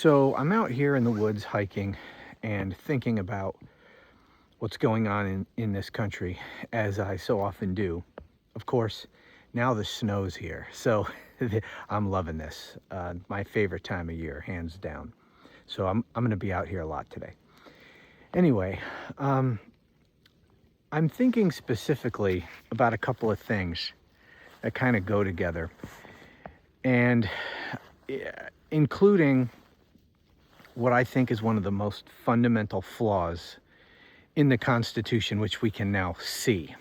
So I'm out here in the woods hiking and thinking about what's going on in this country, as I so often do. Of course, now the snow's here, so I'm loving this. My favorite time of year, hands down. So I'm going to be out here a lot today. Anyway, I'm thinking specifically about a couple of things that kind of go together, and including what I think is one of the most fundamental flaws in the Constitution, which we can now see.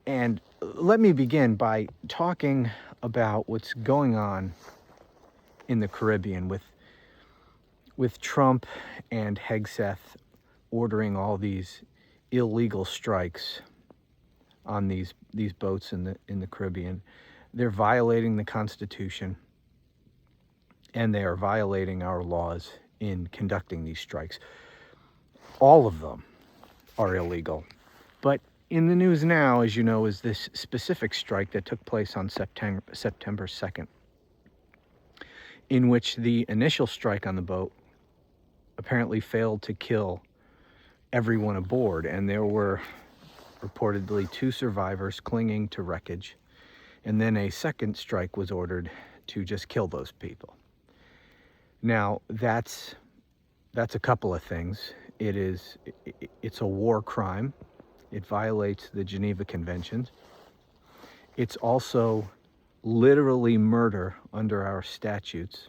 And let me begin by talking about what's going on in the Caribbean with Trump and Hegseth ordering all these illegal strikes on these boats in the Caribbean. They're violating the Constitution, and they are violating our laws in conducting these strikes. All of them are illegal. But in the news now, as you know, is this specific strike that took place on September 2nd, in which the initial strike on the boat apparently failed to kill everyone aboard, and there were reportedly 2 survivors clinging to wreckage, and then a second strike was ordered to just kill those people. Now, that's a couple of things. It's a war crime. It violates the Geneva Conventions. It's also literally murder under our statutes.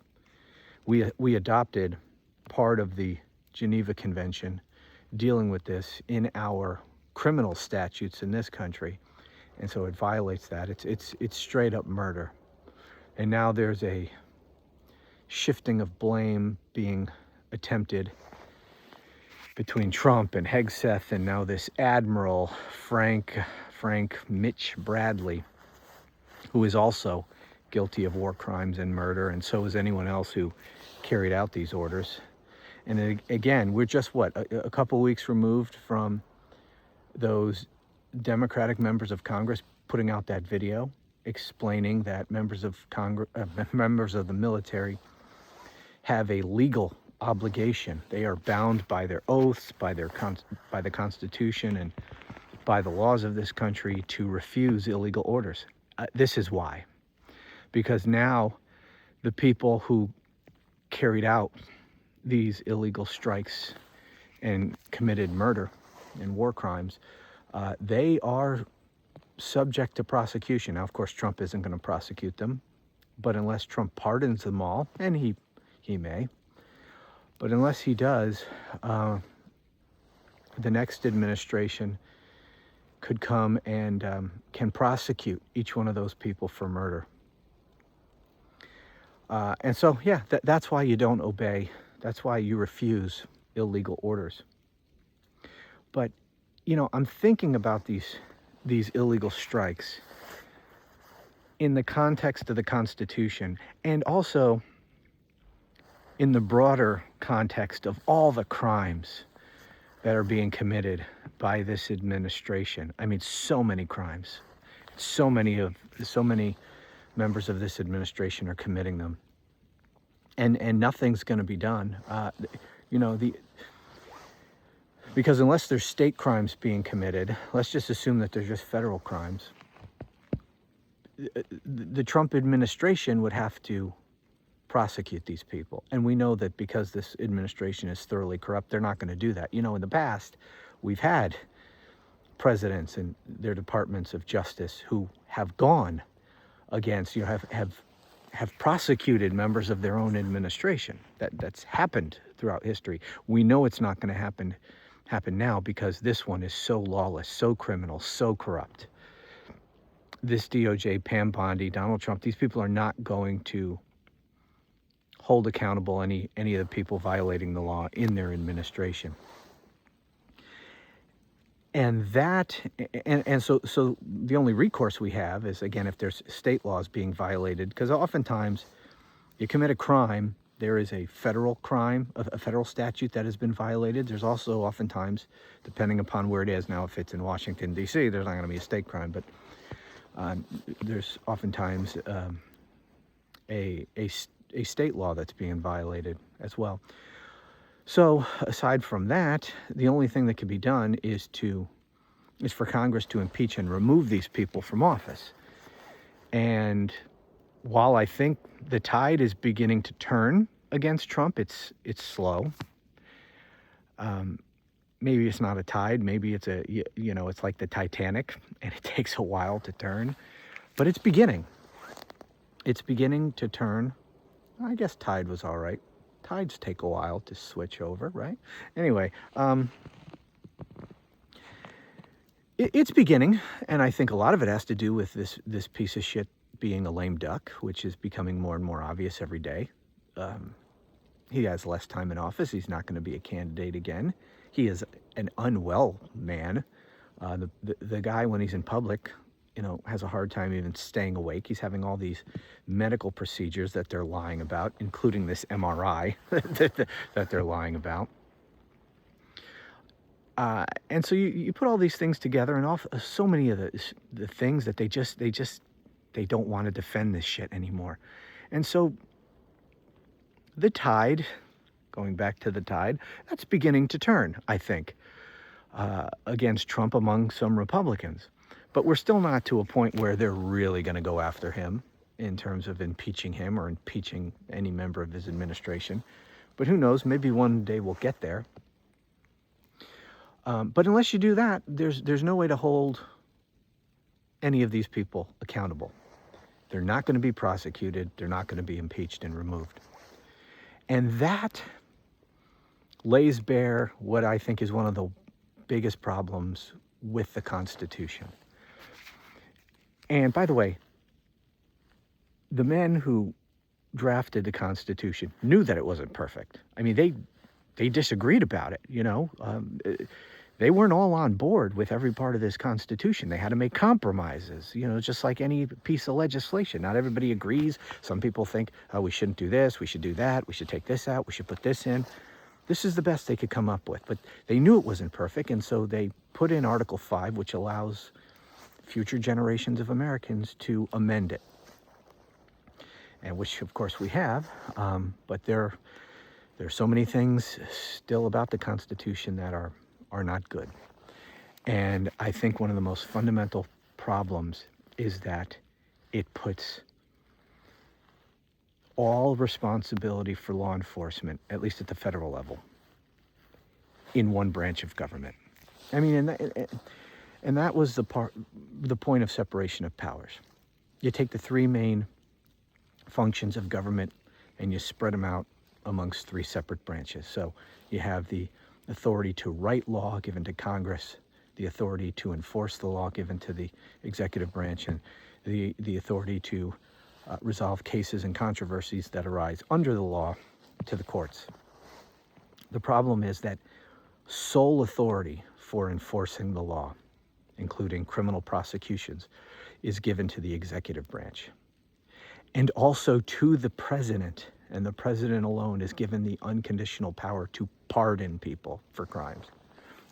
We adopted part of the Geneva Convention dealing with this in our criminal statutes in this country, and so it violates that. It's straight up murder. And now there's a shifting of blame being attempted between Trump and Hegseth, and now this Admiral Frank Mitch Bradley, who is also guilty of war crimes and murder, and so is anyone else who carried out these orders. And again, we're just a couple weeks removed from those Democratic members of Congress putting out that video explaining that members of the military have a legal obligation. They are bound by their oaths, by the Constitution, and by the laws of this country to refuse illegal orders. This is why. Because now the people who carried out these illegal strikes and committed murder and war crimes, they are subject to prosecution. Now, of course, Trump isn't going to prosecute them, but unless Trump pardons them all, and he may, but unless he does, the next administration could come and can prosecute each one of those people for murder. And so, yeah, that's why you don't obey. That's why you refuse illegal orders. But, I'm thinking about these illegal strikes in the context of the Constitution, and also in the broader context of all the crimes that are being committed by this administration. I mean, so many crimes. So many members of this administration are committing them. And nothing's going to be done. Because unless there's state crimes being committed, let's just assume that they're just federal crimes. The Trump administration would have to prosecute these people. And we know that because this administration is thoroughly corrupt, they're not going to do that. In the past, we've had presidents and their departments of justice who have gone against, have prosecuted members of their own administration. That's happened throughout history. We know it's not going to happen now, because this one is so lawless, so criminal, so corrupt. This DOJ, Pam Bondi, Donald Trump, these people are not going to hold accountable any of the people violating the law in their administration. And so the only recourse we have is, again, if there's state laws being violated, because oftentimes you commit a crime, there is a federal crime, a federal statute that has been violated. There's also oftentimes, depending upon where it is, now if it's in Washington, D.C., there's not going to be a state crime, but there's oftentimes a a state law that's being violated as well. So aside from that, the only thing that can be done is for Congress to impeach and remove these people from office. And while I think the tide is beginning to turn against Trump, it's slow. Maybe it's not a tide. Maybe it's it's like the Titanic, and it takes a while to turn. But it's beginning. It's beginning to turn. I guess tide was all right. Tides take a while to switch over, right? Anyway, it's beginning, and I think a lot of it has to do with this piece of shit being a lame duck, which is becoming more and more obvious every day. He has less time in office. He's not going to be a candidate again. He is an unwell man. The guy, when he's in public, has a hard time even staying awake. He's having all these medical procedures that they're lying about, including this MRI that they're lying about. And so you put all these things together, and so many of the things that they don't want to defend this shit anymore. And so the tide, going back to the tide, that's beginning to turn, I think, against Trump among some Republicans. But we're still not to a point where they're really going to go after him in terms of impeaching him or impeaching any member of his administration. But who knows? Maybe one day we'll get there. But unless you do that, there's no way to hold any of these people accountable. They're not going to be prosecuted. They're not going to be impeached and removed. And that lays bare what I think is one of the biggest problems with the Constitution. And by the way, the men who drafted the Constitution knew that it wasn't perfect. I mean, they disagreed about it, They weren't all on board with every part of this Constitution. They had to make compromises, just like any piece of legislation. Not everybody agrees. Some people think, oh, we shouldn't do this, we should do that, we should take this out, we should put this in. This is the best they could come up with. But they knew it wasn't perfect, and so they put in Article 5, which allows future generations of Americans to amend it. And which, of course, we have. But there's so many things still about the Constitution that are not good. And I think one of the most fundamental problems is that it puts all responsibility for law enforcement, at least at the federal level, in one branch of government. I mean, and that was the point of separation of powers. You take the three main functions of government and you spread them out amongst three separate branches. So you have the authority to write law given to Congress, the authority to enforce the law given to the executive branch, and the authority to resolve cases and controversies that arise under the law to the courts. The problem is that sole authority for enforcing the law, including criminal prosecutions, is given to the executive branch. And also to the president, and the president alone is given the unconditional power to pardon people for crimes.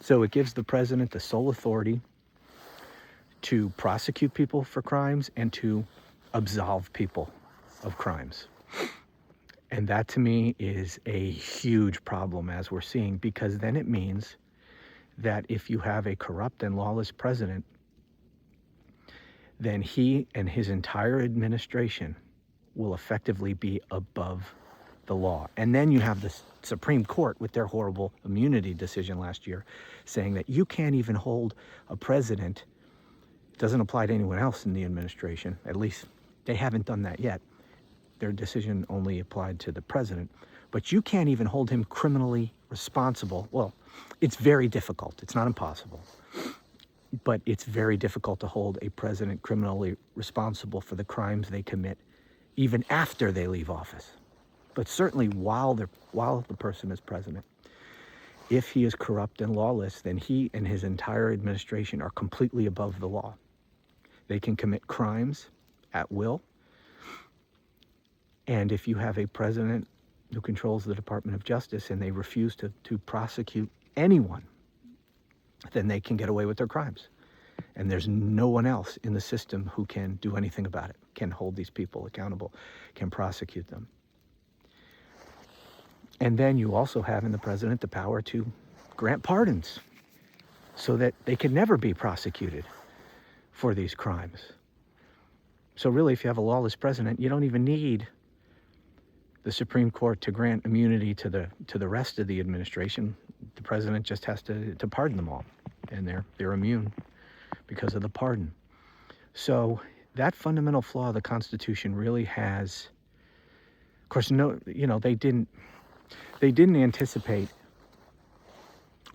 So it gives the president the sole authority to prosecute people for crimes and to absolve people of crimes. And that to me is a huge problem, as we're seeing, because then it means that if you have a corrupt and lawless president, then he and his entire administration will effectively be above the law. And then you have the Supreme Court with their horrible immunity decision last year saying that you can't even hold a president. It doesn't apply to anyone else in the administration. At least they haven't done that yet. Their decision only applied to the president. But you can't even hold him criminally responsible. Well, it's very difficult. It's not impossible. But it's very difficult to hold a president criminally responsible for the crimes they commit even after they leave office. But certainly while the person is president. If he is corrupt and lawless, then he and his entire administration are completely above the law. They can commit crimes at will. And if you have a president who controls the Department of Justice and they refuse to prosecute anyone, then they can get away with their crimes. And there's no one else in the system who can do anything about it, can hold these people accountable, can prosecute them. And then you also have in the president the power to grant pardons so that they can never be prosecuted for these crimes. So really, if you have a lawless president, you don't even need the Supreme Court to grant immunity to the rest of the administration. The president just has to pardon them all, and they're immune because of the pardon. So that fundamental flaw of the Constitution really has, of course, they didn't anticipate,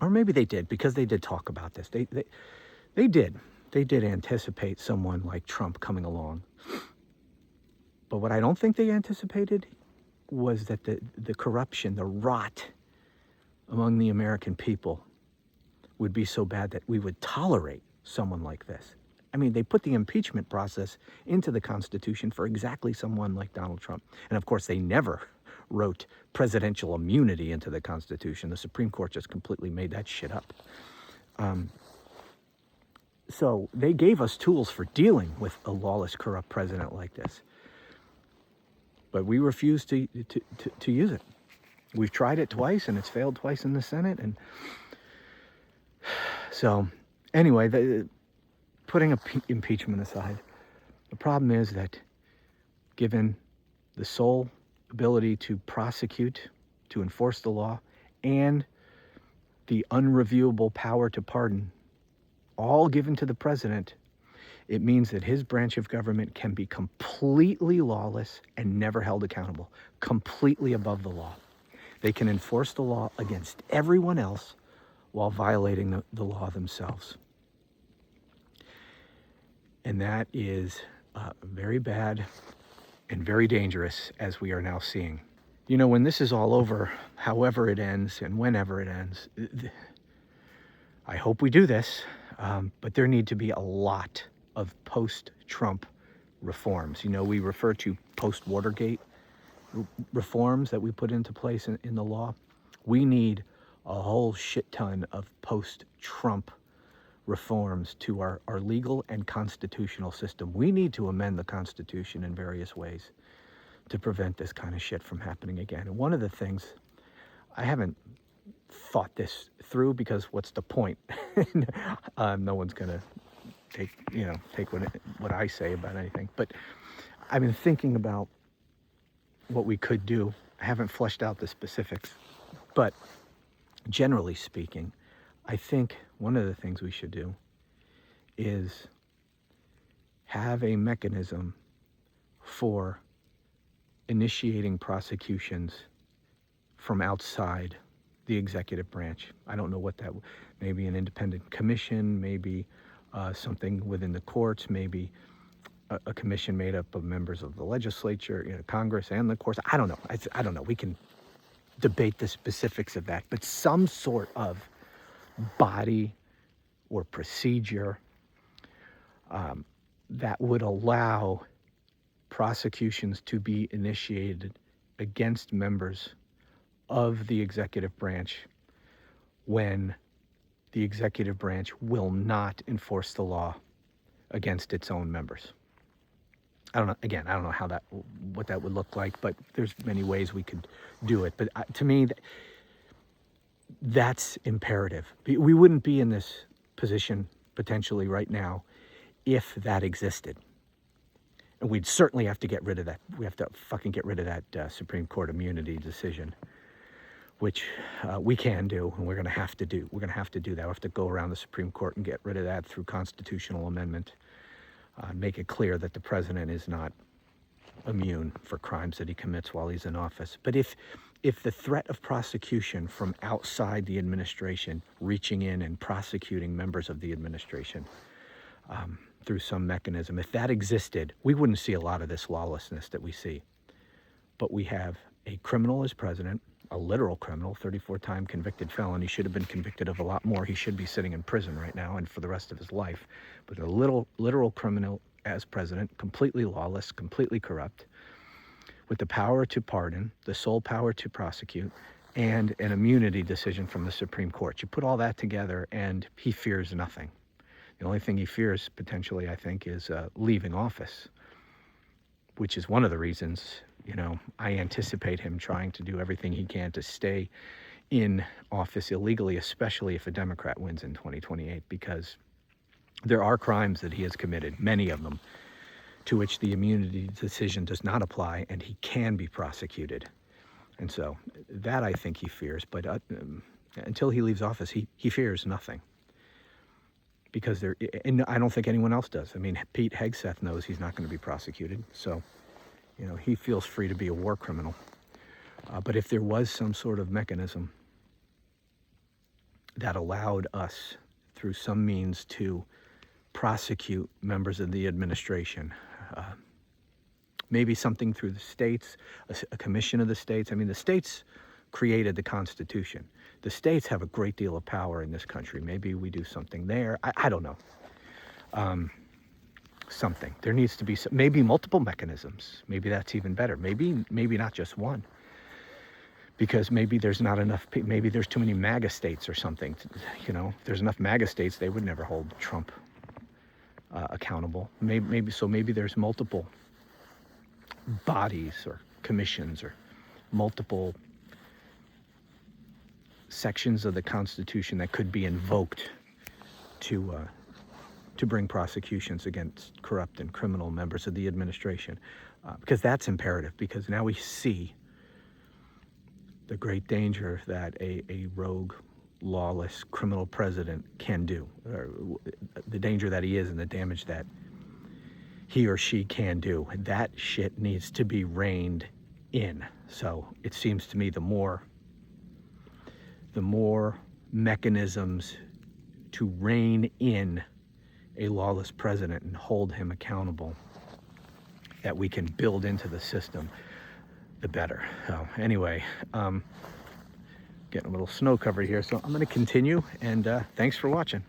or maybe they did, because they did talk about this. They did anticipate someone like Trump coming along. But what I don't think they anticipated was that the corruption, the rot among the American people would be so bad that we would tolerate someone like this. I mean, they put the impeachment process into the Constitution for exactly someone like Donald Trump. And of course, they never wrote presidential immunity into the Constitution. The Supreme Court just completely made that shit up. So they gave us tools for dealing with a lawless, corrupt president like this. But we refuse to use it. We've tried it twice, and it's failed twice in the Senate. And so, anyway, putting impeachment aside, the problem is that given the sole ability to prosecute, to enforce the law, and the unreviewable power to pardon, all given to the president, it means that his branch of government can be completely lawless and never held accountable, completely above the law. They can enforce the law against everyone else while violating the law themselves. And that is very bad and very dangerous, as we are now seeing. You know, when this is all over, however it ends and whenever it ends, I hope we do this, but there need to be a lot of post-Trump reforms. You know, we refer to post-Watergate reforms that we put into place in the law. We need a whole shit ton of post-Trump reforms to our legal and constitutional system. We need to amend the Constitution in various ways to prevent this kind of shit from happening again. And one of the things, I haven't thought this through, because what's the point? No one's gonna take what I say about anything. But I've been thinking about what we could do. I haven't fleshed out the specifics, but generally speaking, I think one of the things we should do is have a mechanism for initiating prosecutions from outside the executive branch. I don't know what that, maybe an independent commission, maybe something within the courts, maybe a commission made up of members of the legislature, Congress and the courts. I don't know. I don't know. We can debate the specifics of that, but some sort of body or procedure that would allow prosecutions to be initiated against members of the executive branch when the executive branch will not enforce the law against its own members. I don't know what that would look like, but there's many ways we could do it. But to me, that's imperative. We wouldn't be in this position potentially right now if that existed. And we'd certainly have to get rid of that. We have to fucking get rid of that Supreme Court immunity decision, which we can do, and we're going to have to do. We're going to have to do that. We have to go around the Supreme Court and get rid of that through constitutional amendment. Make it clear that the president is not immune for crimes that he commits while he's in office. But if the threat of prosecution from outside the administration, reaching in and prosecuting members of the administration through some mechanism, if that existed, we wouldn't see a lot of this lawlessness that we see. But we have a criminal as president, a literal criminal, 34-time convicted felon. He should have been convicted of a lot more. He should be sitting in prison right now and for the rest of his life. But a literal criminal as president, completely lawless, completely corrupt, with the power to pardon, the sole power to prosecute, and an immunity decision from the Supreme Court. You put all that together and he fears nothing. The only thing he fears potentially, I think, is leaving office, which is one of the reasons I anticipate him trying to do everything he can to stay in office illegally, especially if a Democrat wins in 2028, because there are crimes that he has committed, many of them, to which the immunity decision does not apply, and he can be prosecuted. And so that I think he fears, but until he leaves office, he fears nothing. Because and I don't think anyone else does. I mean, Pete Hegseth knows he's not going to be prosecuted, so he feels free to be a war criminal. But if there was some sort of mechanism that allowed us, through some means, to prosecute members of the administration, maybe something through the states, a commission of the states. I mean, the states created the Constitution. The states have a great deal of power in this country. Maybe we do something there. I don't know. Something. There needs to be maybe multiple mechanisms. Maybe that's even better. Maybe not just one. Because maybe there's not enough. Maybe there's too many MAGA states or something. If there's enough MAGA states, they would never hold Trump accountable. Maybe there's multiple bodies or commissions or multiple sections of the Constitution that could be invoked to bring prosecutions against corrupt and criminal members of the administration, because that's imperative. Because now we see the great danger that a rogue, lawless, criminal president can do, or the danger that he is and the damage that he or she can do. And that shit needs to be reined in. So it seems to me the more mechanisms to rein in a lawless president and hold him accountable that we can build into the system, the better. So anyway, getting a little snow covered here, so I'm going to continue, and thanks for watching.